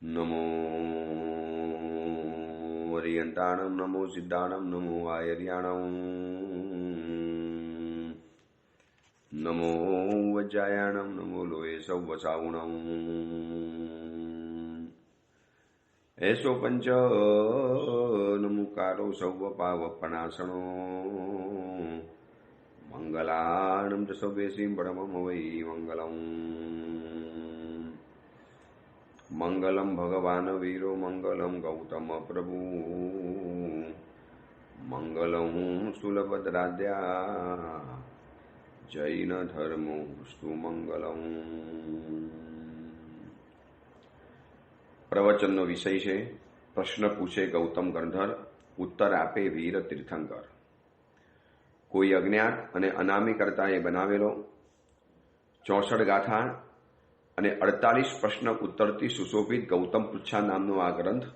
नमो वरियन्ताणं नमो सिद्धाणं नमो आयर्याणं नमो वज्रायाणं नमो लोये सौवसावुणं ऐसो पंच नमुकारो सौवपावपणासनो मंगलाणं च सव्येसीं परमं वै मंगलम् मंगलम भगवान वीरो मंगलम गौतम प्रभु मंगलम सुलभद्राद्या जैन धर्मोस्तु मंगलम। પ્રવચનનો વિષય છે પ્રશ્ન પૂછે ગૌતમ ગંધર, ઉત્તર આપે વીર તીર્થંકર. કોઈ અજ્ઞાત અને અનામી કરતાએ બનાવેલો 64 ગાથા અને 48 પ્રશ્ન ઉત્તરથી સુશોભિત ગૌતમ પૃચ્છા નામનો આ ગ્રંથ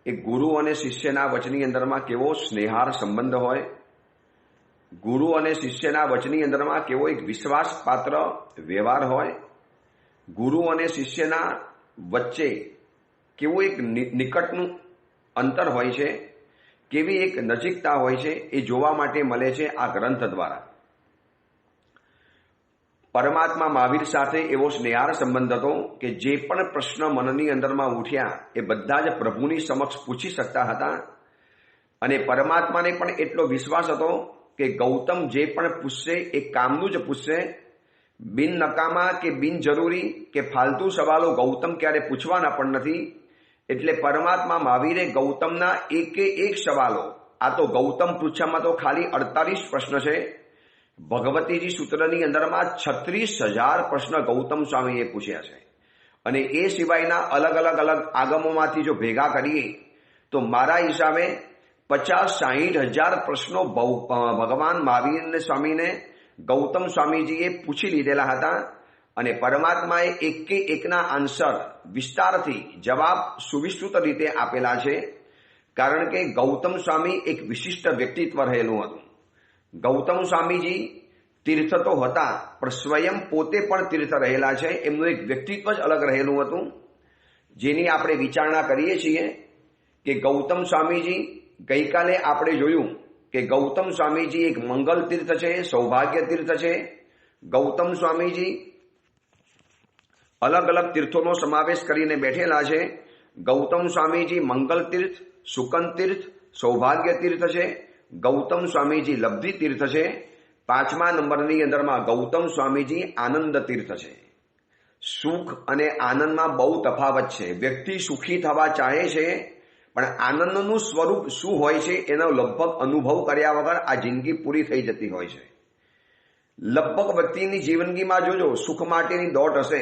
એ ગુરુ અને શિષ્યના વચની અંદરમાં કેવો સ્નેહાર સંબંધ હોય, ગુરુ અને શિષ્યના વચની અંદરમાં કેવો એક વિશ્વાસપાત્ર વ્યવહાર હોય, ગુરુ અને શિષ્યના વચ્ચે કેવું એક નિકટનું અંતર હોય છે, કેવી એક નજીકતા હોય છે, એ જોવા માટે મળે છે આ ગ્રંથ દ્વારા. પરમાત્મા મહાવીર સાથે એવો સ્નેહાર સંબંધ હતો કે જે પણ પ્રશ્ન મનની અંદરમાં ઉઠ્યા એ બધા જ પ્રભુની સમક્ષ પૂછી શકતા હતા. અને પરમાત્માને પણ એટલો વિશ્વાસ હતો કે ગૌતમ જે પણ પૂછશે એ કામનું જ પૂછશે. બિન નકામા કે બિનજરૂરી કે ફાલતુ સવાલો ગૌતમ ક્યારે પૂછવાના પણ નથી. એટલે પરમાત્મા મહાવીરે ગૌતમના એકે એક સવાલો, આ તો ગૌતમ પૃચ્છામાં તો ખાલી 48 પ્રશ્ન છે, ભગવતીજી સૂત્રની અંદરમાં 36,000 પ્રશ્ન ગૌતમ સ્વામીએ પૂછ્યા છે. અને એ સિવાયના અલગ આગમોમાંથી જો ભેગા કરીએ તો મારા હિસાબે 50-60,000 પ્રશ્નો ભગવાન મહાવીર સ્વામીને ગૌતમ સ્વામીજીએ પૂછી લીધેલા હતા. અને પરમાત્માએ એકે એકના આન્સર વિસ્તારથી જવાબ સુવિસ્તૃત રીતે આપેલા છે. કારણ કે ગૌતમ સ્વામી એક વિશિષ્ટ વ્યક્તિત્વ રહેલું હતું. ગૌતમ સ્વામીજી તીર્થ તો હતા પણ સ્વયં પોતે પણ તીર્થ રહેલા છે. એમનું એક વ્યક્તિત્વ જ અલગ રહેલું હતું, જેની આપણે વિચારણા કરીએ છીએ કે ગૌતમ સ્વામીજી, ગઈકાલે આપણે જોયું કે ગૌતમ સ્વામીજી એક મંગલ તીર્થ છે, સૌભાગ્ય તીર્થ છે. ગૌતમ સ્વામીજી અલગ તીર્થોનો સમાવેશ કરીને બેઠેલા છે. ગૌતમ સ્વામીજી મંગલ તીર્થ, સુકન તીર્થ, સૌભાગ્ય તીર્થ છે. ગૌતમ સ્વામીજી લબ્ધિ તીર્થ છે. 5મા નંબરની અંદરમાં ગૌતમ સ્વામીજી આનંદ તીર્થ છે. સુખ અને આનંદમાં બહુ તફાવત છે. વ્યક્તિ સુખી થવા ચાહે છે પણ આનંદનું સ્વરૂપ શું હોય છે એનો લગભગ અનુભવ કર્યા વગર આ જિંદગી પૂરી થઈ જતી હોય છે. લગભગ વ્યક્તિની જીવનગીમાં જોજો સુખ માટેની દોટ હશે.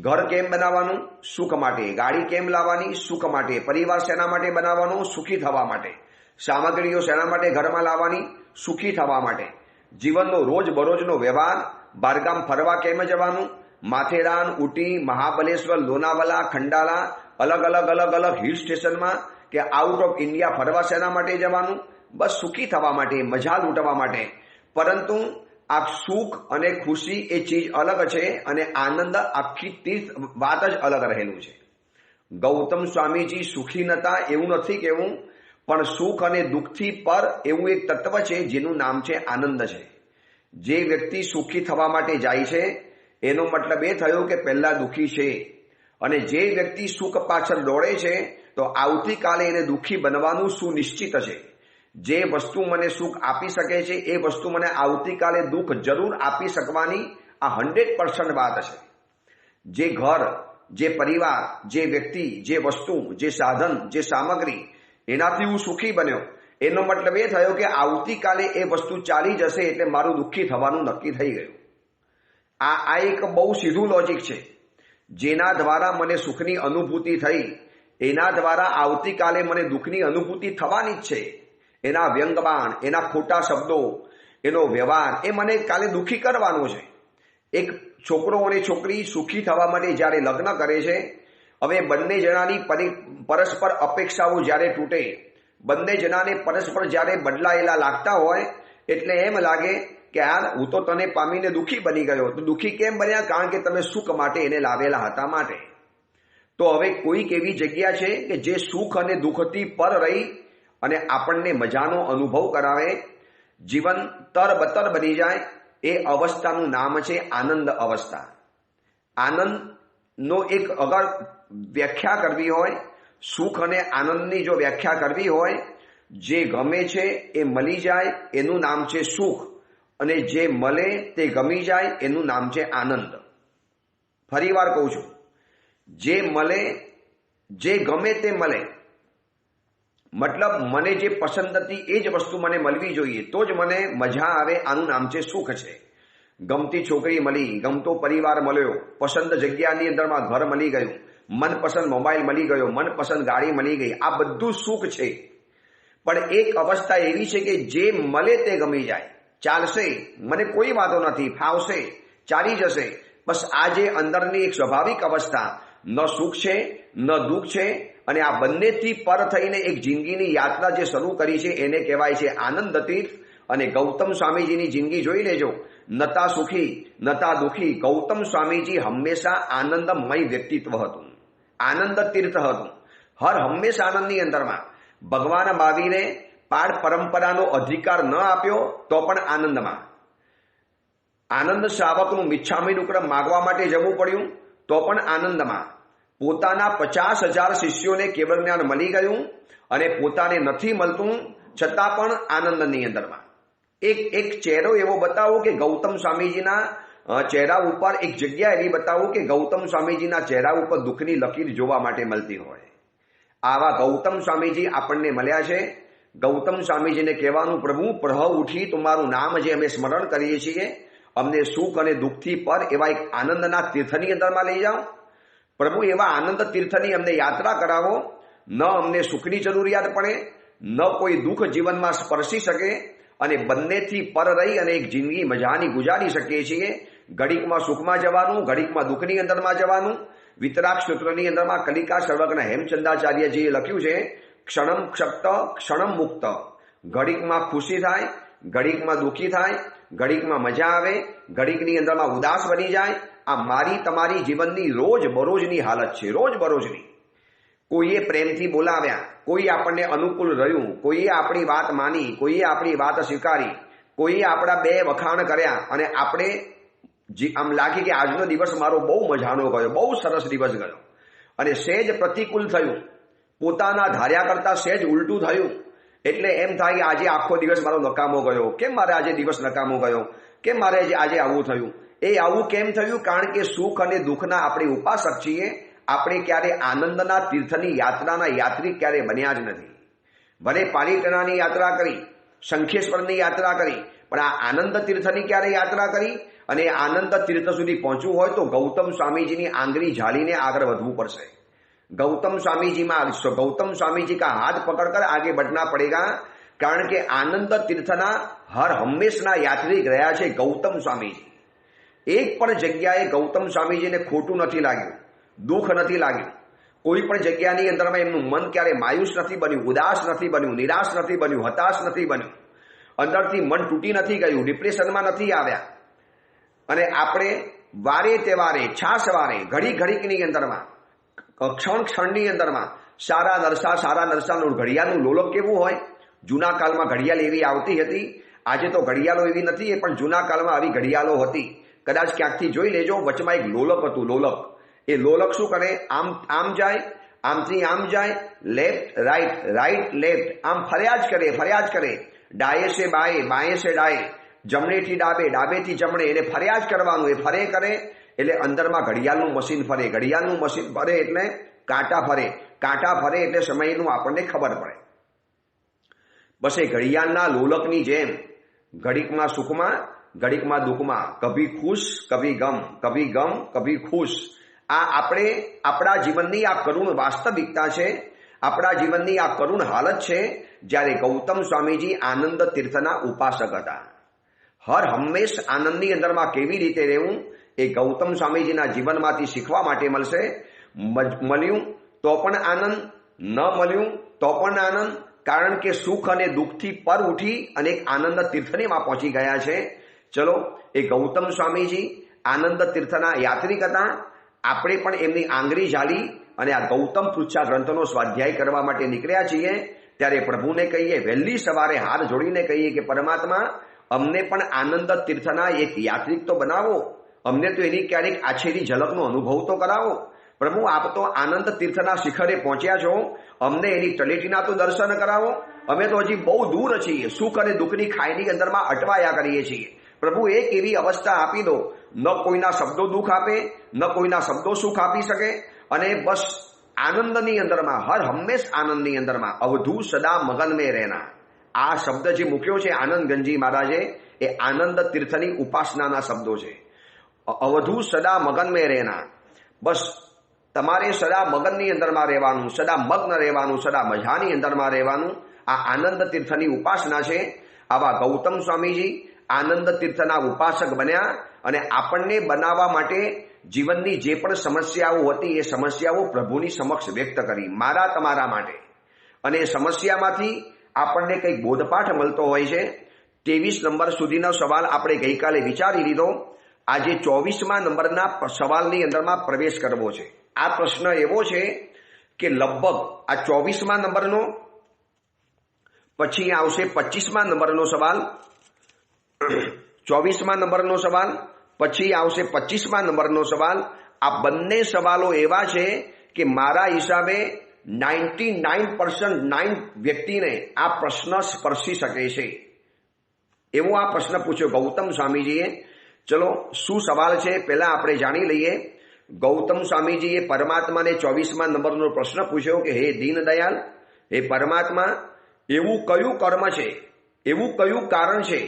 ઘર કેમ બનાવવાનું? સુખ માટે. ગાડી કેમ લાવવાની? સુખ માટે. પરિવાર શેના માટે બનાવવાનો? સુખી થવા માટે. સામગ્રીઓ શેના માટે ઘરમાં લાવવાની? સુખી થવા માટે. જીવનનો રોજબરોજનો વ્યવહાર, બહારગામ ફરવા કેમ જવાનું? માથેરાન, ઉટી, મહાબલેશ્વર, લોનાવાલા, ખંડાલા, અલગ હિલ સ્ટેશનમાં કે આઉટ ઓફ ઇન્ડિયા ફરવા શેના માટે જવાનું? બસ સુખી થવા માટે, મજા લૂંટવા માટે. પરંતુ આ સુખ અને ખુશી એ ચીજ અલગ છે અને આનંદ આખી તીર્થ વાત જ અલગ રહેલું છે. ગૌતમ સ્વામીજી સુખી નતા એવું નથી કહેવું, પણ સુખ અને દુઃખથી પર એવું એક તત્વ છે જેનું નામ છે આનંદ છે. જે વ્યક્તિ સુખી થવા માટે જાય છે એનો મતલબ એ થયો કે પહેલા દુઃખી છે. અને જે વ્યક્તિ સુખ પાછળ દોડે છે તો આવતીકાલે એને દુઃખી બનવાનું સુનિશ્ચિત છે. જે વસ્તુ મને સુખ આપી શકે છે એ વસ્તુ મને આવતીકાલે દુઃખ જરૂર આપી શકવાની આ 100% વાત છે. જે ઘર, જે પરિવાર, જે વ્યક્તિ, જે વસ્તુ, જે સાધન, જે સામગ્રી, એનાથી હું સુખી બન્યો એનો મતલબ એ થયો કે આવતીકાલે એ વસ્તુ ચાલી જશે એટલે મારું દુઃખી થવાનું નક્કી થઈ ગયું. આ એક બહુ સીધું લોજિક છે. જેના દ્વારા મને સુખની અનુભૂતિ થઈ એના દ્વારા આવતીકાલે મને દુઃખની અનુભૂતિ થવાની જ છે. એના વ્યંગબાણ, એના ખોટા શબ્દો, એનો વ્યવહાર એ મને કાલે દુઃખી કરવાનો છે. એક છોકરો અને છોકરી સુખી થવા માટે જ્યારે લગ્ન કરે છે, હવે બંને જણાની પરસ્પર અપેક્ષાઓ જ્યારે તૂટે, બંને જણાને પરસ્પર જ્યારે બદલાયેલા લાગતા હોય એટલે એમ લાગે કે યાર હું તો તને પામીને દુઃખી બની ગયો. તો દુઃખી કેમ બન્યા? કારણ કે તમે સુખ માટે એને લાવેલા હતા માટે. તો હવે કોઈક એવી જગ્યા છે કે જે સુખ અને દુઃખથી પર રહી અને આપણને મજાનો અનુભવ કરાવે, જીવન તરબતર બની જાય. એ અવસ્થાનું નામ છે આનંદ અવસ્થા. આનંદનો એક અગર વ્યાખ્યા કરવી હોય, સુખ અને આનંદની જો વ્યાખ્યા કરવી હોય, જે ગમે છે એ મળી જાય એનું નામ છે સુખ, અને જે મળે તે ગમી જાય એનું નામ છે આનંદ. ફરી વાર કહું છું, જે મળે, જે ગમે તે મળે, મતલબ મને જે પસંદ હતી એ જ વસ્તુ મને મળવી જોઈએ તો જ મને મજા આવે, આનું નામ છે સુખ છે. ગમતી છોકરી મળી, ગમતો પરિવાર મળ્યો, પસંદ જગ્યાની અંદરમાં ઘર મળી ગયું, મનપસંદ મોબાઈલ મળી ગયો, મનપસંદ ગાડી મળી ગઈ, આ બધું સુખ છે. પણ એક અવસ્થા એવી છે કે જે મળે તે ગમી જાય, ચાલશે, મને કોઈ વાંધો નથી, ફાવશે, ચાલી જશે. બસ આ જે અંદરની એક સ્વાભાવિક અવસ્થા, ન સુખ છે ન દુઃખ છે, અને આ બંનેથી પર થઈને એક જિંદગીની યાત્રા જે શરૂ કરી છે એને કહેવાય છે આનંદ તીર્થ. અને ગૌતમ સ્વામીજીની જિંદગી જોઈ લેજો, નતા સુખી નતા દુઃખી. ગૌતમ સ્વામીજી હંમેશા આનંદમય વ્યક્તિત્વ હતું, આનંદ તીર્થ હતું, હર હંમેશા આનંદની અંદરમાં. ભગવાન મહાવીરે પાડ પરંપરાનો અધિકાર ન આપ્યો તો પણ આનંદમાં. આનંદ શ્રાવકનું મિચ્છામી ડુક્કડમ માગવા માટે જવું પડ્યું તો પણ આનંદમાં. પોતાના 50,000 શિષ્યોને કેવળ જ્ઞાન મળી ગયું અને પોતાને નથી મળતું છતાં પણ આનંદની અંદરમાં. એક ચહેરો એવો બતાવો કે ગૌતમ સ્વામીજીના ચહેરા ઉપર, એક જગ્યા એવી બતાવો કે ગૌતમ સ્વામીજીના ચહેરા ઉપર દુઃખની લકીર જોવા માટે મળતી હોય. આવા ગૌતમ સ્વામીજી આપણને મળ્યા છે. ગૌતમ સ્વામીજીને કહેવાનું, પ્રભુ પ્રહ ઉઠી તમારું નામ જે અમે સ્મરણ કરીએ છીએ, અમને સુખ અને દુઃખથી પર એવા એક આનંદના તીર્થની અંદરમાં લઈ જાઓ. પ્રભુ એવા આનંદ તીર્થની અમને યાત્રા કરાવો. ન અમને સુખની જરૂરિયાત પડે, ન કોઈ દુઃખ જીવનમાં સ્પર્શી શકે, અને બંનેથી પર રહી અને એક જિંદગી મજાની ગુજારી શકીએ છીએ. ઘડીકમાં સુખમાં જવાનું, ઘડીકમાં દુઃખની અંદરમાં જવાનું. વિતરાગ સૂત્રની અંદરમાં કલિકા સર્વજ્ઞ હેમચંદ્રાચાર્યજીએ લખ્યું છે, ક્ષણમ ક્ષપ્ત ક્ષણમ મુક્ત. ઘડીકમાં ખુશી થાય, ઘડીકમાં દુઃખી થાય, ઘડીકમાં મજા આવે, ઘડીકની અંદરમાં ઉદાસ બની જાય. આ મારી તમારી જીવનની રોજ બરોજની હાલત છે, રોજ બરોજની. કોઈએ પ્રેમથી બોલાવ્યા, કોઈ આપણને અનુકૂળ રહ્યું, કોઈએ આપણી વાત માની, કોઈએ આપણી વાત સ્વીકારી, કોઈએ આપણા બે વખાણ કર્યા, અને આપણે આમ લાગે કે આજનો દિવસ મારો બહુ મજાનો ગયો, બહુ સરસ દિવસ ગયો. અને સહેજ પ્રતિકૂળ થયું, પોતાના ધાર્યા કરતા સહેજ ઉલટું થયું, એટલે એમ થાય કે આજે આખો દિવસ મારો નકામો ગયો. કેમ મારે આજે દિવસ નકામો ગયો? કેમ મારે આજે આવું થયું? એ આવું કેમ થયું? કારણ કે સુખ અને દુઃખના આપણે ઉપાસક છીએ. આપણે ક્યારે આનંદના તીર્થની યાત્રાના યાત્રિક ક્યારે બન્યા જ નથી. ભલે પાલિતાણાની યાત્રા કરી, શંખેશ્વરની યાત્રા કરી, પણ આ આનંદ તીર્થની ક્યારે યાત્રા કરી? અને આનંદ તીર્થ સુધી પહોંચવું હોય તો ગૌતમ સ્વામીજીની આંગળી ઝાલીને આગળ વધવું પડશે. गौतम स्वामी जी का हाथ पकड़कर आगे बढ़ना पड़ेगा, कारण के आनंद तीर्थना हर हमेशना यात्री रह्या छे गौतम स्वामीजी. एक पण जग्याए गौतम स्वामीजीने खोटू नथी लाग्युं, दुख नथी लाग्युं. कोई पण जग्यानी अंदरमां एमनुं मन क्यारे मायूस नथी बन्युं, उदास नथी बन्युं, निराश नथी बन्युं, हताश नथी बन्युं, अंदरथी मन तूटी नथी गयुं, डिप्रेशनमां नथी आव्या. अने आपणे वारे तेवारे छास वारे घड़ी घड़ीकनी अंदरमां क्षण क्षणनी अंदरमां सारा नरसाનું ઘડિયાળનું લોલક કેવું હોય. જૂના કાળમાં ઘડિયાળ એવી આવતી હતી, આજે તો ઘડિયાળો એવી નથી, પણ જૂના કાળમાં આવી ઘડિયાળો હતી. કદાચ ક્યાંકથી જોઈ લેજો, વચમાં એક લોલક હતું. લોલક, એ લોલક શું કરે? આમ જાય, આમથી આમ જાય, લેફ્ટ રાઈટ, રાઈટ લેફ્ટ, આમ ફર્યા જ કરે. ડાયે સે બાયે, બાયે સે ડાયે, જમણેથી ડાબે, ડાબેથી જમણે, એને ફર્યા જ કરવાનું. એ ફરે કરે એટલે અંદરમાં ઘડિયાળનું મશીન ફરે, ઘડિયાળનું મશીન ફરે એટલે કાંટા ફરે, કાંટા ફરે એટલે સમયનું આપણને ખબર પડે. બસ એ ઘડિયાળના લોલકની જેમ ઘડીકમાં સુખમાં, ઘડીકમાં દુઃખમાં, કભી ખુશ કભી ગમ, કભી ગમ કભી ખુશ. આ આપણે આપણા જીવનની આ કરુણ વાસ્તવિકતા છે, આપણા જીવનની આ કરુણ હાલત છે. જ્યારે ગૌતમ સ્વામીજી આનંદ તીર્થના ઉપાસક હતા. હર હંમેશ આનંદની અંદરમાં કેવી રીતે રહેવું એ ગૌતમ સ્વામીજીના જીવનમાંથી શીખવા માટે મળશે. મળ્યું તો પણ આનંદ, ન મળ્યું તો પણ આનંદ, કારણ કે સુખ અને દુઃખથી પર ઉઠી અને એક આનંદ તીર્થનીમાં પહોંચી ગયા છે. ચલો, એ ગૌતમ સ્વામીજી આનંદ તીર્થના યાત્રિક હતા. આપણે પણ એમની આંગળી ઝાલી અને આ ગૌતમ પૃચ્છા ગ્રંથનો સ્વાધ્યાય કરવા માટે નીકળ્યા છીએ. ત્યારે પ્રભુને કહીએ, વહેલી સવારે હાથ જોડીને કહીએ કે પરમાત્મા, અમને પણ આનંદ તીર્થના એક યાત્રિક તો બનાવો, અમને તો એની ક્યારેક આછેરી ઝલકનો અનુભવ તો કરાવો. પ્રભુ, આપ તો આનંદ તીર્થના શિખરે પહોંચ્યા છો, અમને એની તળેટીના તો દર્શન કરાવો. અમે તો હજી બહુ દૂર છીએ, સુખ અને દુઃખની ખાઈની અંદરમાં અટવાયા કરીએ છીએ. પ્રભુ, એક એવી અવસ્થા આપી દો, ન કોઈના શબ્દો દુઃખ આપે, ન કોઈના શબ્દો સુખ આપી શકે, અને બસ આનંદની અંદરમાં, હર હંમેશ આનંદની અંદરમાં અવધુ સદા મગન મેં રહેના. આ શબ્દ જે મૂક્યો છે આનંદ ગંજી મહારાજે, એ આનંદ તીર્થની ઉપાસનાના શબ્દો છે. અવધુ સદા મગન મેં રહેના. બસ તમારે સદા મગનની અંદરમાં રહેવાનું, સદા મગ્ન રહેવાનું, સદા મજાની અંદરમાં રહેવાનું. આ આનંદ તીર્થની ઉપાસના છે. આવા ગૌતમ સ્વામીજી આનંદ તીર્થના ઉપાસક બન્યા અને આપણને બનાવવા માટે જીવનની જે પણ સમસ્યાઓ હતી એ સમસ્યાઓ પ્રભુની સમક્ષ વ્યક્ત કરી, મારા તમારા માટે. અને એ સમસ્યામાંથી આપણને કંઈક બોધપાઠ મળતો હોય છે. 23 નંબર સુધીનો સવાલ આપણે ગઈકાલે વિચારી લીધો. આજે 24મા નંબરના સવાલની અંદરમાં પ્રવેશ કરવો છે. આ પ્રશ્ન એવો છે કે લગભગ આ 24મા નંબરનો, પછી આવશે 25મા નંબરનો સવાલ, 24મા નંબરનો સવાલ, પછી આવશે 25મા નંબરનો સવાલ. આ બંને સવાલો એવા છે કે મારા હિસાબે 99% વ્યક્તિને આ પ્રશ્ન સ્પર્શી શકે છે. એવો આ પ્રશ્ન પૂછ્યો ગૌતમ સ્વામીજીએ. ચલો, શું સવાલ છે પહેલા આપણે જાણી લઈએ. ગૌતમ સ્વામીજીએ પરમાત્માને 24મા નંબરનો પ્રશ્ન પૂછ્યો કે હે દીનદયાલ, હે પરમાત્મા, એવું કયું કર્મ છે, એવું કયું કારણ છે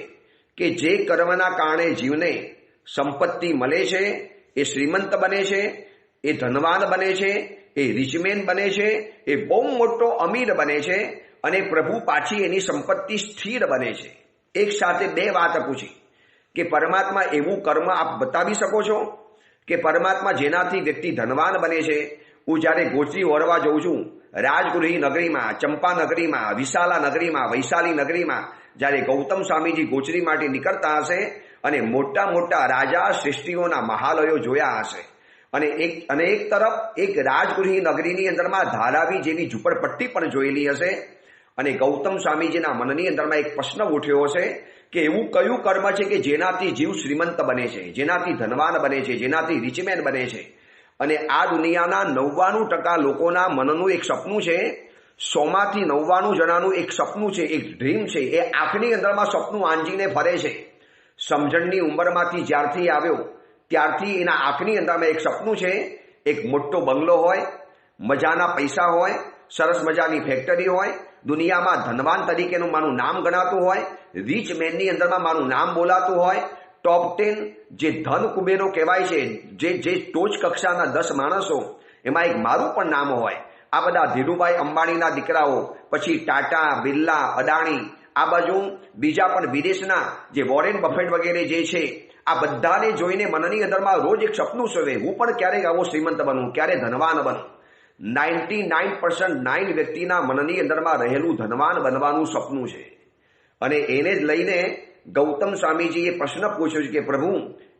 કે જે કર્મના કારણે જીવને સંપત્તિ મળે છે, એ શ્રીમંત બને છે, એ ધનવાન બને છે, એ રિચમેન બને છે, એ બહુ મોટો અમીર બને છે, અને પ્રભુ પાછી એની સંપત્તિ સ્થિર બને છે. એક સાથે બે વાત પૂછી કે પરમાત્મા એવું કર્મ આપ બતાવી શકો છો કે પરમાત્મા જેનાથી વ્યક્તિ ધનવાન બને છે. હું જ્યારે ગોચરી ઓરવા જઉં છું, રાજગૃહી નગરીમાં, ચંપા નગરીમાં, વિશાલા નગરીમાં, વૈશાલી નગરીમાં, જ્યારે ગૌતમ સ્વામીજી ગોચરી માટે નીકળતા હશે અને મોટા મોટા રાજા શ્રેષ્ઠીઓના મહાલયો જોયા હશે, અને એક તરફ એક રાજગૃહી નગરીની અંદરમાં ધારાવી જેવી ઝૂંપડપટ્ટી પણ જોયેલી હશે. અને ગૌતમ સ્વામીજીના મનની અંદરમાં એક પ્રશ્ન ઉઠ્યો હશે કે એવું કયું કર્મ છે કે જેનાથી જીવ શ્રીમંત બને છે, જેનાથી ધનવાન બને છે, જેનાથી રિચમેન બને છે. અને આ દુનિયાના 99% લોકોના મનનું એક સપનું છે, 100માંથી 99 જણાનું એક સપનું છે, એક ડ્રીમ છે. એ આંખની અંદરમાં સપનું આંજીને ફરે છે. સમજણની ઉંમરમાંથી જ્યારથી આવ્યો ત્યારથી એના આંખની અંદરમાં એક સપનું છે, એક મોટો બંગલો હોય, મજાના પૈસા હોય, સરસ મજાની ફેક્ટરી હોય, દુનિયામાં ધનવાન તરીકેનું મારું નામ ગણાતું હોય, રીચ મેનની અંદરમાં મારું નામ બોલાતું હોય, ટોપ 10 જે ધન કુબેરો કહેવાય છે, જે ટોચ કક્ષાના 10 માણસો, એમાં એક મારું પણ નામ હોય. આ બધા ધીરુભાઈ અંબાણીના દીકરાઓ, પછી ટાટા, બિરલા, અદાણી, આ બાજુ બીજા પણ વિદેશના જે વોરેન બફેટ વગેરે જે છે, આ બધાને જોઈને મનની અંદરમાં રોજ એક સપનું સેવે, હું પણ ક્યારેક આવો શ્રીમંત બનું, ક્યારે ધનવાન બનું. 99% વ્યક્તિના મનની અંદરમાં રહેલું ધનવાન બનવાનું સપનું છે. અને એને જ લઈને ગૌતમ સ્વામીજીએ પ્રશ્ન પૂછ્યો છે કે પ્રભુ,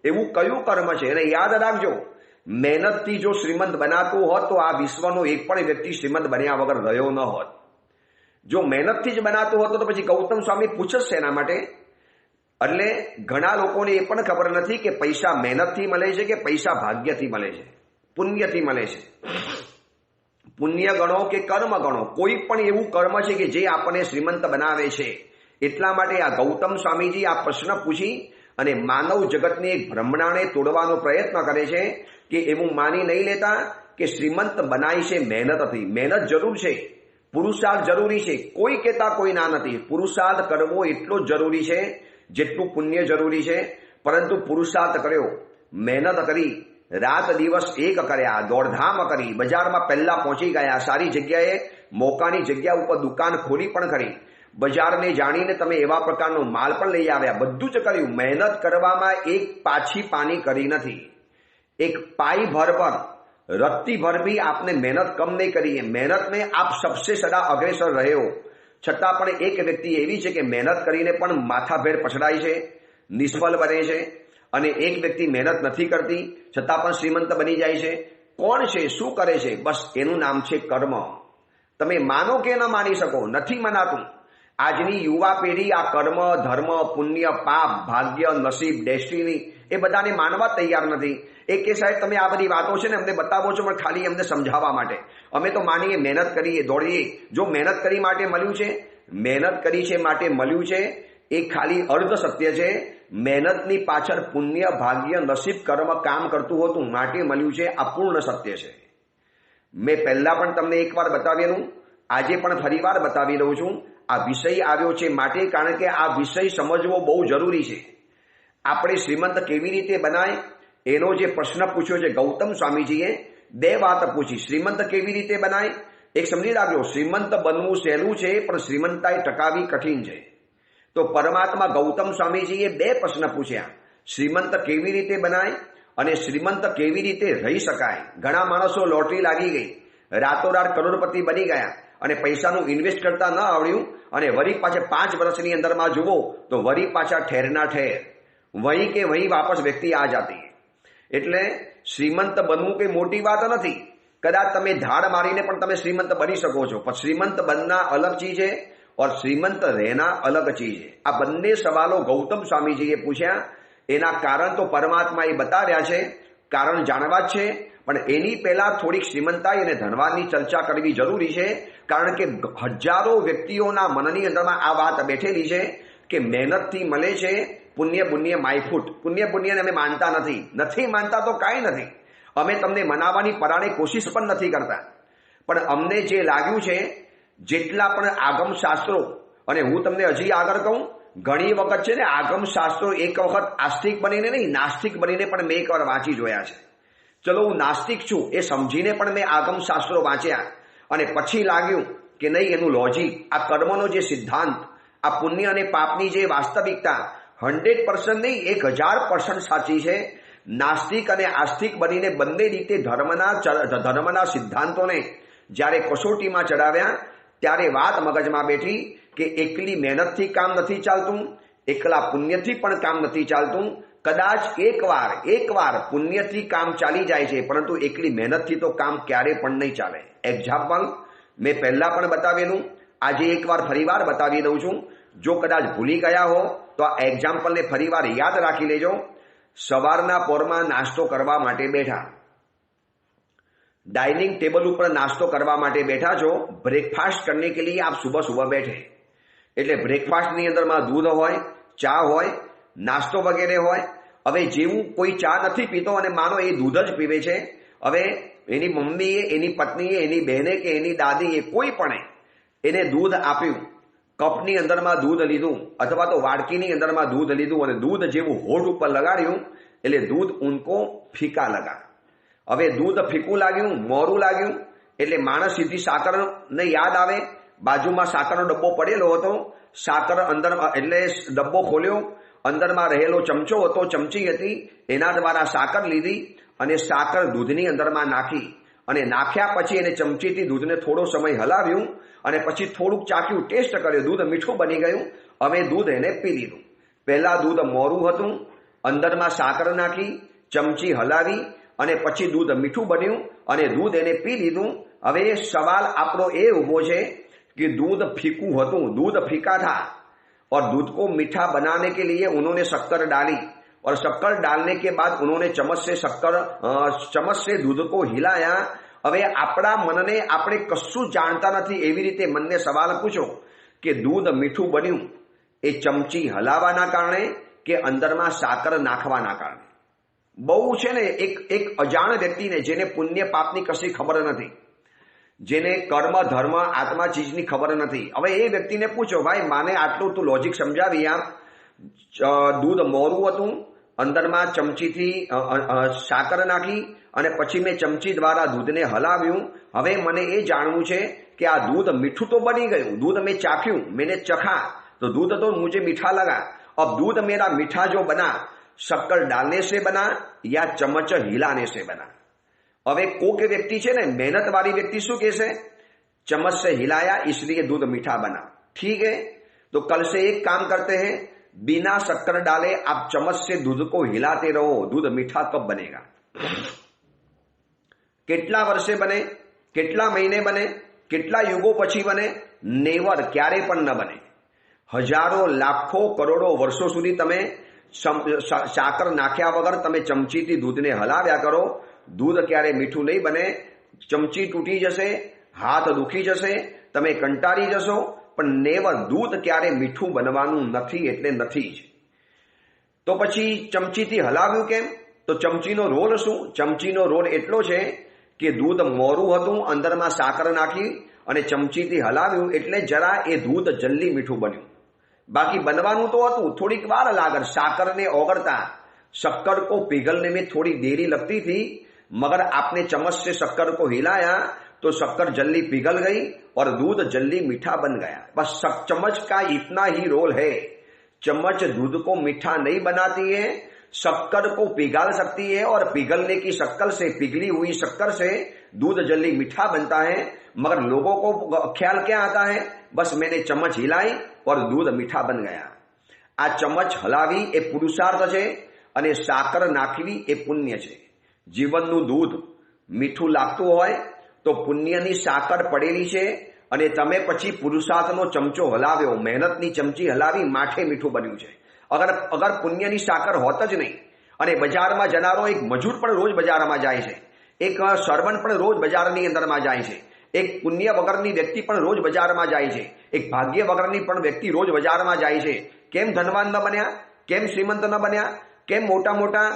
એવું કયું કર્મ છે? અને યાદ રાખજો, મહેનતથી જો શ્રીમંત બનાતું હોત તો આ વિશ્વનો એક પણ વ્યક્તિ શ્રીમંત બન્યા વગર રહ્યો ન હોત. જો મહેનતથી જ બનાતું હોત તો પછી ગૌતમ સ્વામી પૂછશે એના માટે. એટલે ઘણા લોકોને એ પણ ખબર નથી કે પૈસા મહેનતથી મળે છે કે પૈસા ભાગ્યથી મળે છે, પુણ્યથી મળે છે. પુણ્ય ગણો કે કર્મ ગણો, કોઈ પણ એવું કર્મ છે કે જે આપણને શ્રીમંત બનાવે છે. એટલા માટે આ ગૌતમ સ્વામીજી આ પ્રશ્ન પૂછી અને માનવ જગતને એક ભ્રમણાને તોડવાનો પ્રયત્ન કરે છે કે એવું માની નહીં લેતા કે શ્રીમંત બનાય છે મહેનતથી. મહેનત જરૂર છે, પુરુષાર્થ જરૂરી છે, કોઈ કહેતા કોઈ ના નથી. પુરુષાર્થ કરવો એટલો જ જરૂરી છે જેટલું પુણ્ય જરૂરી છે. પરંતુ પુરુષાર્થ કર્યો, મહેનત કરી, રાત દિવસ એક કર્યા, દોડધામ કરી, બજારમાં પહેલા પહોંચી ગયા, સારી જગ્યાએ મોકાની જગ્યા ઉપર દુકાન ખોલી પણ કરી, બજારને જાણીને તમે એવા પ્રકારનો માલ પણ લઈ આવ્યા, બધું જ કર્યું. મહેનત કરવામાં એક પાછી પાની કરી નથી. એક પાઈ ભર પર રત્તી ભર भी आपने मेहनत कम नहीं करी है. मेहनत में आप सबसे सदा अग्रेसर रहे हो. છતાં પણ એક વ્યક્તિ એવી છે કે મહેનત કરીને પણ માથાભેર પછડાય છે, નિષ્ફળ બને છે અને એક વ્યક્તિ મહેનત નથી કરતી છતાં પણ શ્રીમંત બની જાય છે. કોણ છે, શું કરે છે? બસ એનું નામ છે કર્મ. તમે માનો કે ન માની શકો, નથી મનાતું. આજની યુવા પેઢી આ કર્મ, ધર્મ, પુણ્ય, પાપ, ભાગ્ય, નસીબ, ડેસ્ટિની એ બધાને માનવા તૈયાર નથી. એ કે સાહેબ તમે આ બધી વાતો છે ને અમને બતાવો છો પણ ખાલી અમને સમજાવવા માટે. અમે તો માનીએ, મહેનત કરીએ, દોડીએ. જો મહેનત કરી માટે મળ્યું છે, મહેનત કરી છે માટે મળ્યું છે, એ ખાલી અર્ધ સત્ય છે. મહેનતની પાછળ પુણ્ય, ભાગ્ય, નસીબ, કર્મ કામ કરતું હતું માટે મળ્યું છે, આ પૂર્ણ સત્ય છે. મેં પહેલા પણ તમને એકવાર બતાવેલું, આજે પણ ફરીવાર બતાવી રહ્યો છું. આ વિષય આવ્યો છે માટે, કારણ કે આ વિષય સમજવો બહુ જરૂરી છે. આપણે શ્રીમંત કેવી રીતે બનાય એનો જે પ્રશ્ન પૂછ્યો છે ગૌતમ સ્વામીજીએ, બે વાત પૂછી. શ્રીમંત કેવી રીતે બનાય એક સમજી રાખજો. શ્રીમંત બનવું સહેલું છે પણ શ્રીમંતાઈ ટકાવી કઠિન છે. તો પરમાત્મા ગૌતમ સ્વામીજીએ બે પ્રશ્ન પૂછ્યા, શ્રીમંત કેવી રીતે બનાય અને શ્રીમંત કેવી રીતે રહી શકાય. ઘણા માણસો લોટરી લાગી ગઈ, રાતોરાત કરોડપતિ બની ગયા અને પૈસાનું ઇન્વેસ્ટ કરતા ન આવડ્યું અને વળી પાછા 5 વર્ષની અંદરમાં જુઓ તો વળી પાછા ઠેરના ઠેર, વહી કે વહી વાપસ વ્યક્તિ આ જાતી. એટલે શ્રીમંત બનવું કઈ મોટી વાત નથી. કદાચ તમે ધાડ મારીને પણ તમે શ્રીમંત બની શકો છો, પણ શ્રીમંત બનના અલગ ચીજ है और શ્રીમંત રહેના અલગ ચીજ है. આ બંને સવાલો ગૌતમ સ્વામીજીએ પૂછ્યા. એના કારણ તો પરમાત્માએ બતાવ્યા છે, કારણ જાણવા જ છે. પણ એની પહેલા થોડીક શ્રીમંતાઈ અને ધનવાનની ચર્ચા કરવી જરૂરી છે. કારણ કે હજારો વ્યક્તિઓના મનની અંદરમાં આ વાત બેઠેલી છે કે મહેનતથી મળે છે પુણ્ય પુણ્ય માયફૂટ. પુણ્ય પુણ્યને અમે માનતા નથી માનતા તો કાંઈ નથી. અમે તમને મનાવવાની પરાણે કોશિશ પણ નથી કરતા. પણ અમને જે લાગ્યું છે, જેટલા પણ આગમ શાસ્ત્રો, અને હું તમને હજી આગળ કહું, ઘણી વખત છે ને આગમ શાસ્ત્રો એક વખત આસ્તિક બનીને નહીં, નાસ્તિક બનીને પણ મેં એકવાર વાંચી જોયા છે. ચલો હું નાસ્તિક છું એ સમજીને પણ મેં આગમ શાસ્ત્રો વાંચ્યા અને પછી લાગ્યું કે નહીં, એનું લોજિક, આ કર્મનો જે સિદ્ધાંત, આ પુણ્ય અને પાપની જે વાસ્તવિકતા 100% નહીં 1000% સાચી છે. નાસ્તિક અને આસ્તિક બનીને બંને રીતે ધર્મના સિદ્ધાંતોને જ્યારે કસોટીમાં ચડાવ્યા ત્યારે વાત મગજમાં બેઠી કે એકલી મહેનતથી કામ નથી ચાલતું, એકલા પુણ્યથી પણ કામ નથી ચાલતું. કદાચ એકવાર પુણ્યથી કામ ચાલી જાય છે, પરંતુ એકલી મહેનતથી તો કામ ક્યારે પણ નહીં ચાલે. એક્ઝામ્પલ મેં પહેલા પણ બતાવેલું, આજે એકવાર ફરીવાર બતાવી દઉં છું. જો કદાચ ભૂલી ગયા હો તો આ એક્ઝામ્પલને ફરીવાર યાદ રાખી લેજો. સવારના પોરમાં નાસ્તો કરવા માટે બેઠા, डाइनिंग टेबल ઉપર નાસ્તો કરવા માટે બેઠા છો. બ્રેકફાસ્ટ કરને કે लिए आप सुबह सुबह बैठे. એટલે બ્રેકફાસ્ટની અંદરમાં દૂધ હોય, ચા હોય, નાસ્તો વગેરે હોય. હવે જેવું કોઈ ચા નથી પીતો અને માનો એ દૂધ જ પીવે છે. હવે એની મમ્મીએ, એની પત્નીએ, એની બહેને કે એની દાદીએ કોઈ પણ એને દૂધ આપ્યું, કપની અંદરમાં દૂધ લીધું અથવા તો વાડકીની અંદરમાં દૂધ લીધું અને દૂધ જેવું હોઠ ઉપર લગાડ્યું એટલે દૂધ ઉनको ફીકા લગા. હવે દૂધ ફીકું લાગ્યું, મોરું લાગ્યું એટલે માણસ સીધી સાકરને યાદ આવે. બાજુમાં સાકરનો ડબ્બો પડેલો હતો, સાકર અંદર એટલે ડબ્બો ખોલ્યો, અંદરમાં રહેલો ચમચો હતો, ચમચી હતી, એના દ્વારા સાકર લીધી અને સાકર દૂધની અંદરમાં નાખી અને નાખ્યા પછી એને ચમચીથી દૂધને થોડો સમય હલાવ્યું અને પછી થોડુંક ચાખ્યું, ટેસ્ટ કર્યો, દૂધ મીઠું બની ગયું. હવે દૂધ એને પી લીધું. પહેલા દૂધ મોરું હતું, અંદરમાં સાકર નાખી, ચમચી હલાવી અને પછી દૂધ મીઠું બન્યું અને દૂધ એને પી લીધું. હવે સવાલ આપણો એ ઉભો છે कि दूध फीकू હતું, दूध फीका था और दूध को मीठा बनाने के लिए उन्होंने शक्कर डाली और शक्कर डालने के बाद उन्होंने चम्मच से दूध को हिलाया. હવે આપણા મનને આપણે કશું જાણતા નથી એવી રીતે મનને સવાલ પૂછો કે દૂધ મીઠું બન્યું એ ચમચી હલાવવાના કારણે કે અંદરમાં સાકર નાખવાના કારણે. બહુ છે ને એક અજાણ વ્યક્તિને, જેને પુણ્ય પાપની કશી ખબર નથી, જેને કર્મ ધર્મ આત્મા ચીજની ખબર નથી. હવે એ વ્યક્તિને પૂછો, ભાઈ માને આટલું તું લોજિક સમજાવી આપ. દૂધ મોરું હતું, અંદરમાં ચમચીથી સાકર નાખી અને પછી મેં ચમચી દ્વારા દૂધને હલાવ્યું. હવે મને એ જાણવું છે કે આ દૂધ મીઠું તો બની ગયું, दूध મેં ચાખ્યું, मैंने चखा तो दूध तो मुझे मीठा लगा. अब दूध मेरा मीठा जो बना शक्कर डालने से बना या चम्मच हिलाने से बना. હવે કોક વ્યક્તિ છે ને મહેનત વાળી વ્યક્તિ શું કહેશે, चम्मच से हिलाया इसलिए दूध मीठा बना. ठीक है, तो कल से एक काम करते हैं, बिना शक्कर डाले आप चम्मच से दूध को हिलाते रहो, दूध मीठा कब बनेगा? કેટલા વર્ષે બને, કેટલા મહિને બને, કેટલા યુગો પછી બને? નેવર, ક્યારે પણ ન બને. હજારો, લાખો, કરોડો વર્ષો સુધી તમે સાકર નાખ્યા વગર તમે ચમચીથી દૂધને હલાવ્યા કરો, દૂધ ક્યારે મીઠું નહીં બને. ચમચી તૂટી જશે, હાથ દુખી જશે, તમે કંટાળી જશો, પણ નેવર, દૂધ ક્યારે મીઠું બનવાનું નથી એટલે નથી જ. તો પછી ચમચીથી હલાવ્યું કેમ? તો ચમચીનો રોલ શું? ચમચીનો રોલ એટલો છે કે દૂધ મોરું હતું, અંદરમાં સાકર નાખી અને ચમચીથી હલાવ્યું એટલે જરા એ દૂધ જલ્દી મીઠું બન્યું. बाकी बनवानु तो હતું, थोड़ी वार लागत. साकर ने ओगड़ता शक्कर को पिघलने में थोड़ी देरी लगती थी, मगर आपने चम्मच से शक्कर को हिलाया तो शक्कर जल्दी पिघल गई और दूध जल्दी मीठा बन गया. बस चम्मच का इतना ही रोल है. चम्मच दूध को मीठा नहीं बनाती है, शक्कर को पिघल सकती है और पिघलने की शक्कर से, पिघली हुई शक्कर से दूध जल्दी मीठा बनता है. मगर लोगों को ख्याल क्या आता है? बस मैंने चम्मच हिलाई और दूध मीठा बन गया. आ चम्मच हलावी ए पुरुषार्थ छे અને સાકર નાખવી એ પુણ્ય છે. જીવનનું દૂધ મીઠું લાગતું હોય તો પુણ્યની સાકર પડેલી છે અને તમે પછી પુરુષાર્થનો ચમચો હલાવ્યો, મહેનતની ચમચી હલાવી, માઠે મીઠું બન્યું છે. અગર પુણ્યની સાકર હોત જ નહીં અને બજારમાં જનારો એક મજૂર પણ રોજ બજારમાં જાય છે, એક સર્વન્ટ પણ રોજ બજારની અંદરમાં જાય છે, એક પુણ્ય વગરની વ્યક્તિ પણ રોજ બજારમાં જાય છે, એક ભાગ્ય વગરની પણ વ્યક્તિ રોજ બજારમાં જાય છે. કેમ ધનવાન ન બન્યા? કેમ શ્રીમંત ન બન્યા? કેમ મોટા મોટા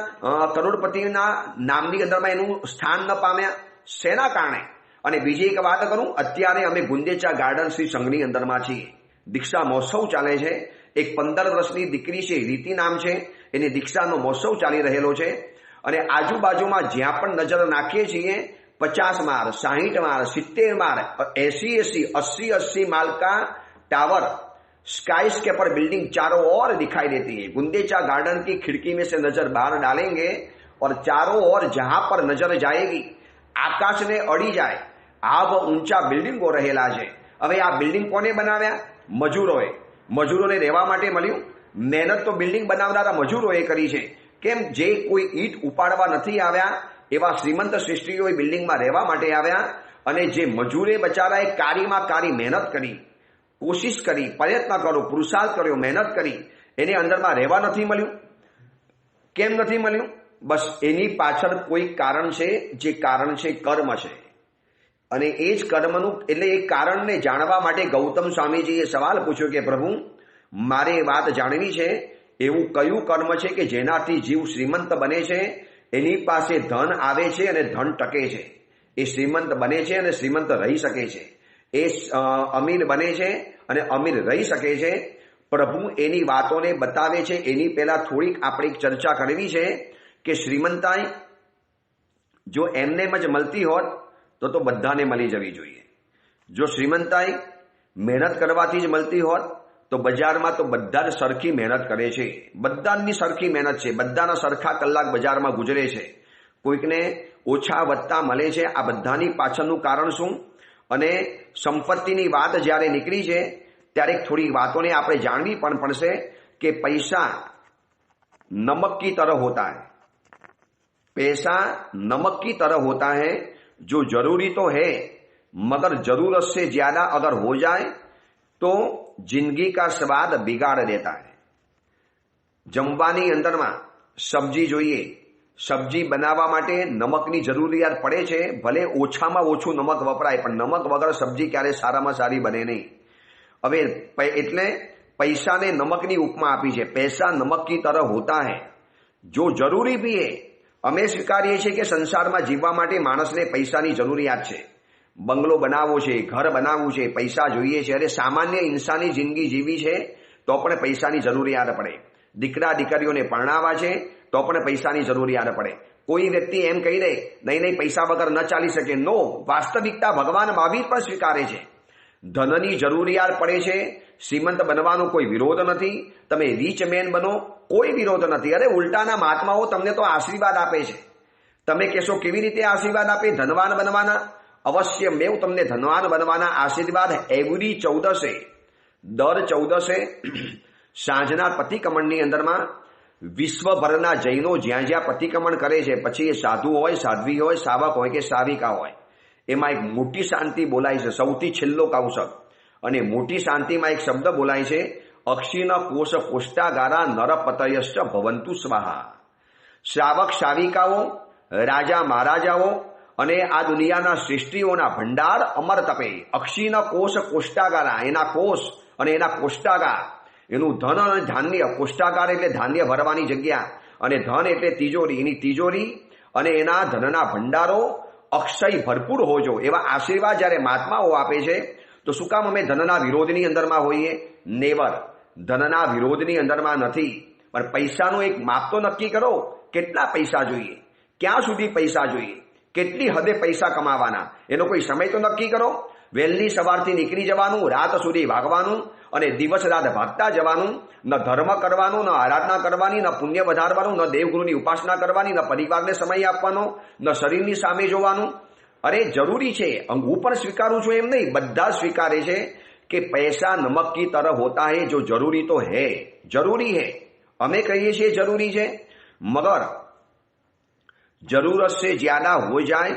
કરોડપતિના નામની અંદરમાં એનું સ્થાન ન પામ્યા? શેના કારણે? અને બીજી એક વાત કરું, અત્યારે અમે ગુંદેચા ગાર્ડન શ્રી સંઘની અંદરમાં છીએ. દીક્ષા મહોત્સવ ચાલે છે. એક 15 વર્ષની દીકરી છે, રીતિ નામ છે, એની દીક્ષાનો મહોત્સવ ચાલી રહેલો છે. અને આજુબાજુમાં જ્યાં પણ નજર નાખીએ છીએ 50 मार, 60 मार, 70 मार, 80, 80 माल का टावर, स्काई स्केपर बिल्डिंग चारों ओर दिखाई देती है. गुंदेचा गार्डन की खिड़की में से नजर बाहर डालेंगे और चारों ओर जहां पर नजर जाएगी आकाश ने अड़ी जाए आव ऊंचा बिल्डिंगो रहेला છે. હવે આ બિલ્ડિંગ કોને બનાવ્યા? મજૂરોએ. મજૂરોને રહેવા માટે મળ્યું? મહેનત તો બિલ્ડિંગ બનાવનારા મજૂરોએ કરી છે. કેમ? જે કોઈ ઈંટ ઉપાડવા નથી આવ્યા એવા શ્રીમંત શ્રેષ્ઠીઓ બિલ્ડિંગમાં રહેવા માટે આવ્યા અને જે મજૂરે બચારાએ કારીમાં કારી મહેનત કરી, કોશિશ કરી, પ્રયત્ન કર્યો, પુરુષાર્થ કર્યો, મહેનત કરી, એને અંદરમાં રહેવા નથી મળ્યું. કેમ નથી મળ્યું? બસ એની પાછળ કોઈ કારણ છે, જે કારણ છે કર્મ છે. અને એ જ કર્મનું, એટલે એ કારણને જાણવા માટે ગૌતમ સ્વામીજીએ સવાલ પૂછ્યો કે પ્રભુ, મારે એ વાત જાણવી છે, એવું કયું કર્મ છે કે જેનાથી જીવ શ્રીમંત બને છે, એની પાસે ધન આવે છે અને ધન ટકે છે, એ શ્રીમંત બને છે અને શ્રીમંત રહી શકે છે, એ અમીર બને છે અને અમીર રહી શકે છે. પ્રભુ એની વાતોને બતાવે છે. એની પહેલા થોડીક આપણે ચર્ચા કરવી છે કે શ્રીમંતાઈ જો એમને જ મળતી હોત તો બધાને મળી જવી જોઈએ. જો શ્રીમંતાઈ મહેનત કરવાથી જ મળતી હોત તો બજારમાં તો બધા જ સરખી મહેનત કરે છે, બધાની સરખી મહેનત છે, બધાના સરખા કલાક બજારમાં ગુજરે છે, કોઈકને ઓછા વધતા મળે છે. આ બધાની પાછળનું કારણ શું? અને સંપત્તિની વાત જ્યારે નીકળી છે ત્યારે થોડી વાતોને આપણે જાણવી પણ પડશે કે પૈસા नमक की तरह होता है. पैसा नमक की तरह होता है, जो जरूरी तो है मगर जरूरत से ज्यादा अगर हो जाए तो जिंदगी का स्वाद बिगाड़ देता है. जमवानी अंदरमा सब्जी જોઈએ, સબ્જી બનાવવા માટે નમકની જરૂરિયાત પડે છે. ભલે ઓછામાં ઓછું નમક વપરાય પણ નમક વગર સબ્જી ક્યારે સારામાં સારી બને નહીં. હવે એટલે પૈસાને નમકની ઉપમા આપી છે. પૈસા નમક की तरह होता है, जो जरूरी भी है. અમે સ્વીકારીએ છીએ કે સંસારમાં જીવવા માટે માણસને પૈસાની જરૂરિયાત છે. બંગલો બનાવવો છે, ઘર બનાવવું છે, પૈસા જોઈએ છે. અરે સામાન્ય ઇન્સાની જિંદગી જીવી છે તો પણ પૈસાની જરૂરિયાત પડે. દીકરા દીકરીઓને પરણાવવા છે તો પણ પૈસાની જરૂરિયાત પડે. કોઈ વ્યક્તિ એમ કહી દે નહીં નહીં પૈસા વગર ન ચાલી શકે. નો, વાસ્તવિકતા ભગવાન મહાવીર પણ સ્વીકારે છે. ધનની જરૂરિયાત પડે છે. શ્રીમંત બનવાનો કોઈ વિરોધ નથી. તમે રીચ મેન બનો, કોઈ વિરોધ નથી. અરે ઉલટાના મહાત્માઓ તમને તો આશીર્વાદ આપે છે. તમે કહેશો કેવી રીતે આશીર્વાદ આપે? ધનવાન બનવાના. અવશ્ય મેં તમને ધનવાન બનવાના આશીર્વાદ એવરી 14 દર 14 સાંજના પતિકમણની અંદરમાં વિશ્વભરના જૈનો જ્યાં જ્યાં પતિક્રમણ કરે છે, પછી એ સાધુ હોય, સાધ્વી હોય, સાવક હોય કે સાવિકા હોય, એમાં એક મોટી શાંતિ બોલાય છે, સૌથી છેલ્લો કૌશક. અને મોટી શાંતિમાં એક શબ્દ બોલાય છે, અક્ષિન કોષ કોષ્ટાગારા નરપતયશ્ચ ભવંતુ સ્વાહા. શ્રાવક શાવિકાઓ, રાજા મહારાજાઓ અને આ દુનિયાના શ્રેષ્ઠીઓના ભંડાર અમર તપે. અક્ષિન કોષ કોષ્ટાગારા, એના કોષ અને એના કોષ્ટાગાર, એનું ધન અને ધાન્ય. કોષ્ટાગાર એટલે ધાન્ય ભરવાની જગ્યા, અને ધન એટલે તિજોરી. એની તિજોરી અને એના ધનના ભંડારો અક્ષય ભરપૂર હોજો, એવા આશીર્વાદ જ્યારે મહાત્માઓ આપે છે. તો શું કામ અમે ધનના વિરોધની અંદરમાં હોઈએ? નેવર. ધનના વિરોધની અંદરમાં નથી, પણ પૈસાનું એક માપ તો નક્કી કરો. કેટલા પૈસા જોઈએ, ક્યાં સુધી પૈસા જોઈએ, કેટલી હદે પૈસા કમાવાના, એનો કોઈ સમય તો નક્કી કરો. વહેલી સવારથી નીકળી જવાનું, રાત સુધી ભાગવાનું અને દિવસ રાત ભાગતા જવાનું. ન ધર્મ કરવાનું, ન આરાધના કરવાની, ન પુણ્ય વધારવાનું, ન દેવગુરુની ઉપાસના કરવાની, ન પરિવારને સમય આપવાનો, ન શરીરની સામે જોવાનું. અરે જરૂરી છે, હું પણ સ્વીકારું છું એમ નહીં, બધા સ્વીકારે છે કે પૈસા નમક કી તરહ હોતા હૈ, જો જરૂરી તો હૈ, જરૂરી હૈ. અમે કહીએ છીએ જરૂરી છે, મગર જરૂરત से ज्यादा हो जाए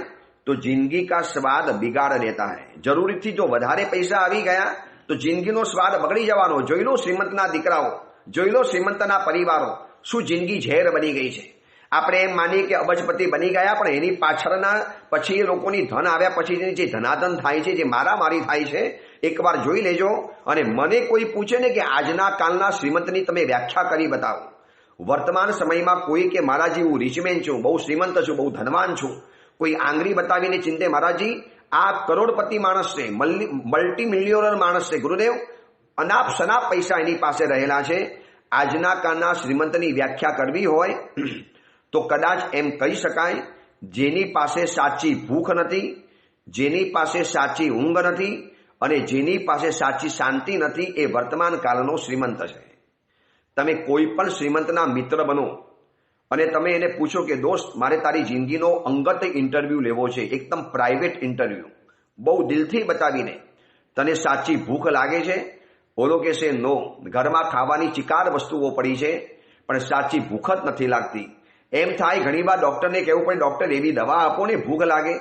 तो जिंदगी का स्वाद बिगाड़ देता है. જરૂરીથી જો વધારે પૈસા આવી ગયા તો જિંદગીનો સ્વાદ બગડી જવાનો. જોઈ લો શ્રીમંતના દીકરાઓ, જોઈ લો શ્રીમંતના પરિવારો, શું જિંદગી ઝેર બની ગઈ છે. આપણે એમ માનીએ કે અબજપતિ બની ગયા, પણ એની પાછળના પછી એ લોકોની ધન આવ્યા પછી જે ધનાધન થાય છે, જે મારામારી થાય છે, એકવાર જોઈ લેજો. અને મને કોઈ પૂછે ને કે આજના કાલના શ્રીમંતની તમે વ્યાખ્યા કરી બતાવો. વર્તમાન સમયમાં કોઈ કે મહારાજી હું રીચમેન છું, બહુ શ્રીમંત છું, બહુ ધનવાન છું, કોઈ આંગળી બતાવીને ચિંતે મહારાજી આ કરોડપતિ માણસ છે, મલ્ટી મિલિયનર માણસ છે, ગુરુદેવ અનાપ શનાપ પૈસા એની પાસે રહેલા છે. આજના કાળના શ્રીમંતની વ્યાખ્યા કરવી હોય તો કદાચ એમ કહી શકાય, જેની પાસે સાચી ભૂખ નથી, જેની પાસે સાચી ઊંઘ નથી અને જેની પાસે સાચી શાંતિ નથી, એ વર્તમાન કાળનો શ્રીમંત છે. તમે કોઈ પણ શ્રીમંતના મિત્ર બનો અને તમે એને પૂછો કે દોસ્ત મારે તારી જિંદગીનો અંગત ઇન્ટરવ્યૂ લેવો છે, એકદમ પ્રાઇવેટ ઇન્ટરવ્યૂ, બહુ દિલથી બતાવીને, તને સાચી ભૂખ લાગે છે? બોલો કે છે નો, ઘરમાં ખાવાની ચિકાર વસ્તુઓ પડી છે પણ સાચી ભૂખ જ નથી લાગતી. એમ થાય ઘણીવાર ડૉક્ટરને કહેવું પડે, ડૉક્ટર એવી દવા આપો ને ભૂખ લાગે.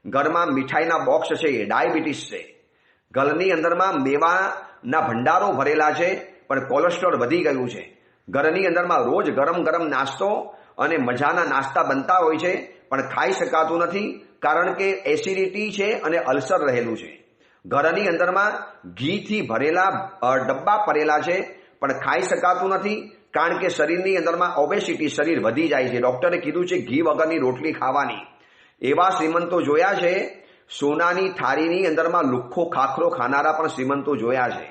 ઘરમાં મીઠાઈના બોક્સ છે, ડાયાબિટીસ છે, ઘરની અંદરમાં મેવાના ભંડારો ભરેલા છે પણ કોલેસ્ટ્રોલ વધી ગયું છે. ઘરની અંદરમાં રોજ ગરમ ગરમ નાસ્તો અને મજાના નાસ્તા બનતા હોય છે પણ ખાઈ શકાતું નથી, કારણ કે એસિડિટી છે અને અલ્સર રહેલું છે. ઘરની અંદરમાં ઘીથી ભરેલા ડબ્બા પડેલા છે પણ ખાઈ શકાતું નથી, કારણ કે શરીરની અંદરમાં ઓબેસિટી, શરીર વધી જાય છે. ડોક્ટરે કીધું છે ઘી વગરની રોટલી ખાવાની. એવા શ્રીમંતો જોયા છે. સોનાની થાળીની અંદરમાં લુખ્ખો ખાખરો ખાનારા પણ શ્રીમંતો જોયા છે.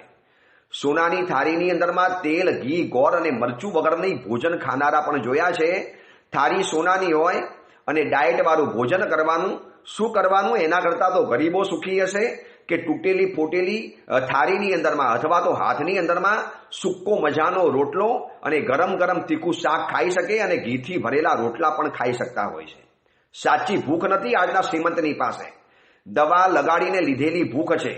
સોનાની થાળીની અંદરમાં તેલ, ઘી, ગોળ અને મરચું વગરની ભોજન ખાનારા પણ જોયા છે. થાળી સોનાની હોય અને ડાયટ વાળું ભોજન કરવાનું. શું કરવાનું? એના કરતાં તો ગરીબો સુખી હશે કે તૂટેલી ફોટેલી થાળીની અંદરમાં અથવા તો હાથની અંદરમાં સૂકો મજાનો રોટલો અને ગરમ ગરમ તીખું શાક ખાઈ શકે અને ઘીથી ભરેલા રોટલા પણ ખાઈ શકતા હોય છે. સાચી ભૂખ નથી આજના શ્રીમંતની પાસે, દવા લગાડીને લીધેલી ભૂખ છે.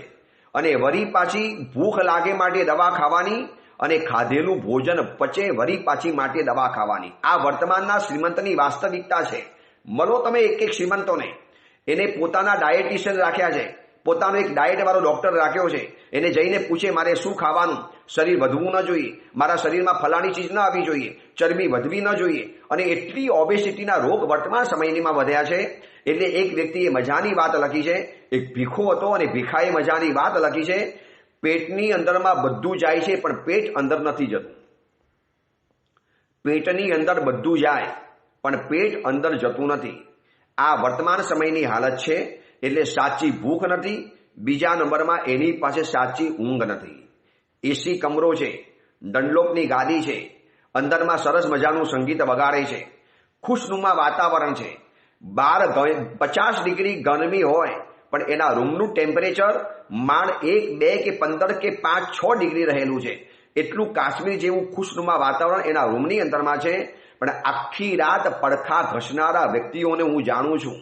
અને વરી પાછી ભૂખ લાગે માટે દવા ખાવાની અને ખાધેલું ભોજન પચે વરી પાછી માટે દવા ખાવાની. આ વર્તમાનના શ્રીમંતની વાસ્તવિકતા છે. મળો તમે એક એક શ્રીમંતોને, એને પોતાના ડાયેટિશિયન રાખ્યા છે, પોતાનો એક ડાયેટ વાળો ડોક્ટર રાખ્યો છે. એને જઈને પૂછે મારે શું ખાવાનું, શરીર વધવું ન જોઈએ, મારા શરીરમાં ફલાણી ચીજ ન આવી જોઈએ, ચરબી વધવી ન જોઈએ. અને એટલી ઓબેસિટીના રોગ વર્તમાન સમયમાં વધ્યા છે. એટલે એક વ્યક્તિએ મજાની વાત લખી છે, એક ભીખો હતો અને ભીખાએ મજાની વાત લખી છે, પેટની અંદરમાં બધું જાય છે પણ પેટ અંદર નથી જતું. પેટની અંદર બધું જાય પણ પેટ અંદર જતું નથી. આ વર્તમાન સમયની હાલત છે. એટલે સાચી ભૂખ નથી. બીજા નંબરમાં એની પાસે સાચી ઊંઘ નથી. એસી કમરો છે, ડનલોપની ગાદી છે, અંદરમાં સરસ મજાનું સંગીત વગાડે છે, ખુશનુમા વાતાવરણ છે, 50 ડિગ્રી ગરમી હોય પણ એના રૂમનું ટેમ્પરેચર માંડ 1, 2 કે 15 કે 5, 6 ડિગ્રી રહેલું છે. એટલું કાશ્મીર જેવું ખુશનુમા વાતાવરણ એના રૂમની અંદરમાં છે. પણ આખી રાત પડખા ઘસનારા વ્યક્તિઓને હું જાણું છું.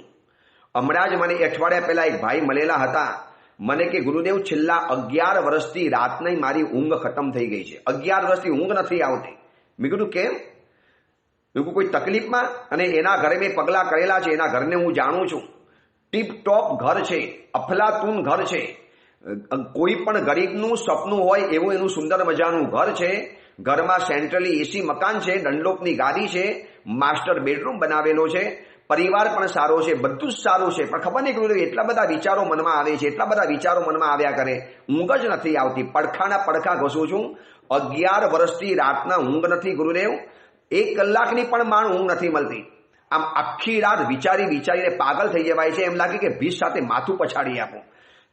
હમણાં જ મને અઠવાડિયા પહેલા એક ભાઈ મળેલા હતા. મને કે ગુરુદેવ છેલ્લા 11 વર્ષથી રાતની મારી ઊંઘ ખતમ થઈ ગઈ છે, 11 વર્ષથી ઊંઘ નથી આવતી. મેં કીધું કેમ? મેં કોઈ તકલીફમાં? અને એના ઘરે મેં પગલાં કરેલા છે, એના ઘરને હું જાણું છું. ટીપ ટોપ ઘર છે, અફલાતુન ઘર છે, કોઈ પણ ગરીબનું સપનું હોય એવું એનું સુંદર મજાનું ઘર છે. ઘરમાં સેન્ટ્રલી એસી મકાન છે, ડનલોપની ગાડી છે, માસ્ટર બેડરૂમ બનાવેલો છે, પરિવાર પણ સારો છે, બધું જ સારું છે. પણ ખબર નહીં ગુરુદેવ એટલા બધા વિચારો મનમાં આવે છે, એટલા બધા વિચારો મનમાં આવ્યા કરે, ઊંઘ જ નથી આવતી. પડખાના પડખા ઘસું છું, 11 વર્ષથી રાતના ઊંઘ નથી ગુરુદેવ, 1 કલાકની પણ માંડ ઊંઘ નથી મળતી. આમ આખી રાત વિચારીને પાગલ થઈ જવાય છે. એમ લાગે કે ભીષ સાથે માથું પછાડી આપું.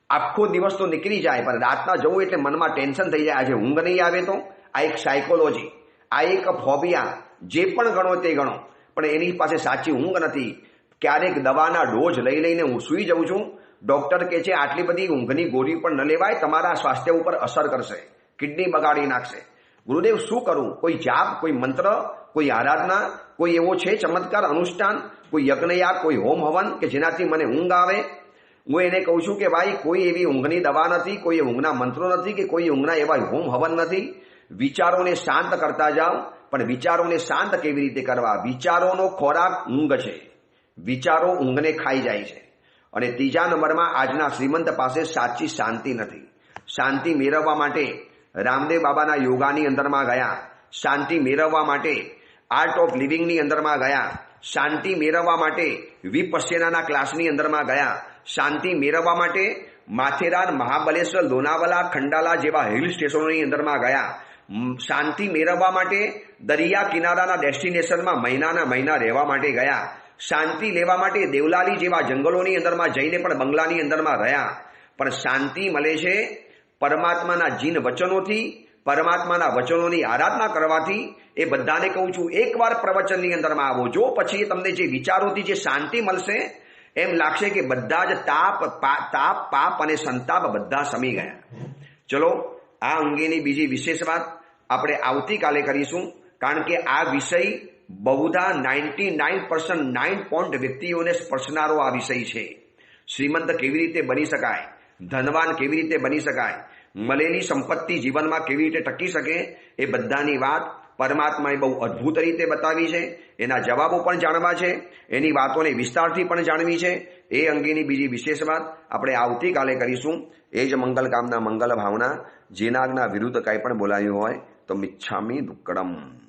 આખો દિવસ તો નીકળી જાય, પણ રાતના જવું એટલે મનમાં ટેન્શન થઈ જાય. આજે ઊંઘ નહીં આવે તો આ એક સાયકોલોજી, આ એક ફોબિયા, જે પણ ગણો તે ગણો, પણ એની પાસે સાચી ઊંઘ નથી. ક્યારેક દવાના ડોઝ લઈને હું સૂઈ જાઉં છું. ડોક્ટર કહે છે આટલી બધી ઊંઘની ગોળી પણ ન લેવાય, તમારા સ્વાસ્થ્ય ઉપર અસર કરશે, કિડની બગાડી નાખશે. ગુરુદેવ શું કરું? કોઈ જાપ, કોઈ મંત્ર, કોઈ આરાધના, કોઈ એવો છે ચમત્કાર અનુષ્ઠાન, કોઈ યજ્ઞયાગ, કોઈ હોમ હવન કે જેનાથી મને ઊંઘ આવે? હું એને કહું છું કે ભાઈ કોઈ એવી ઊંઘની દવા નથી, કોઈ ઊંઘના મંત્રો નથી, કે કોઈ ઊંઘના એવા હોમ હવન નથી. વિચારોને શાંત કરતા જાઓ. પણ વિચારોને શાંત કેવી રીતે કરવા? વિચારોનો ખોરાક ઊંઘ છે. વિચારો ઊંઘને ખાઈ જાય છે. અને ત્રીજા નંબરમાં આજના શ્રીમંત પાસે સાચી શાંતિ નથી. શાંતિ મેળવવા માટે રામદેવ બાબાના યોગાની અંદરમાં ગયા, શાંતિ મેળવવા માટે આર્ટ ઓફ લિવિંગની અંદરમાં ગયા, શાંતિ મેળવવા માટે વિપશ્યનાના ક્લાસની અંદરમાં ગયા, શાંતિ મેળવવા માટે માથેરાન, મહાબલેશ્વર, લોનાવાલા, ખંડાલા જેવા હિલ સ્ટેશનોની અંદરમાં ગયા, શાંતિ મેળવવા માટે દરિયા કિનારાના ડેસ્ટિનેશનમાં મહિના રહેવા માટે ગયા, શાંતિ લેવા માટે દેવલાલી જેવા જંગલોની અંદરમાં જઈને પણ બંગલાની અંદરમાં રહ્યા. પણ શાંતિ મળે છે પરમાત્માના જીન વચનોથી, પરમાત્માના વચનોની આરાધના કરવાથી. એ બધાને કહું છું એકવાર પ્રવચનની અંદરમાં આવો, જો પછી તમને જે વિચારોથી જે શાંતિ મળશે, એમ લાગશે કે બધા જ તાપ, પાપ અને સંતાપ બધા શમી ગયા. ચલો આ અંગેની બીજી વિશેષ વાત આપણે આવતીકાલે કરીશું, કારણ કે આ વિષય બહુધા 99% વ્યક્તિઓને સ્પર્શનારો આ વિષય છે. શ્રીમંત કેવી રીતે બની શકાય, ધનવાન કેવી રીતે બની શકાય, મળેલી સંપત્તિ જીવનમાં કેવી રીતે ટકી શકે, એ બધાની વાત પરમાત્માએ બહુ અદ્ભુત રીતે બતાવી છે. એના જવાબો પણ જાણવા છે, એની વાતોને વિસ્તારથી પણ જાણવી છે. એ અંગેની બીજી વિશેષ વાત આપણે આવતીકાલે કરીશું. એ જ મંગલ કામના મંગલ ભાવના. જેના વિરુદ્ધ કાંઈ પણ બોલાયું હોય તો મિચ્છામી દુક્કડમ.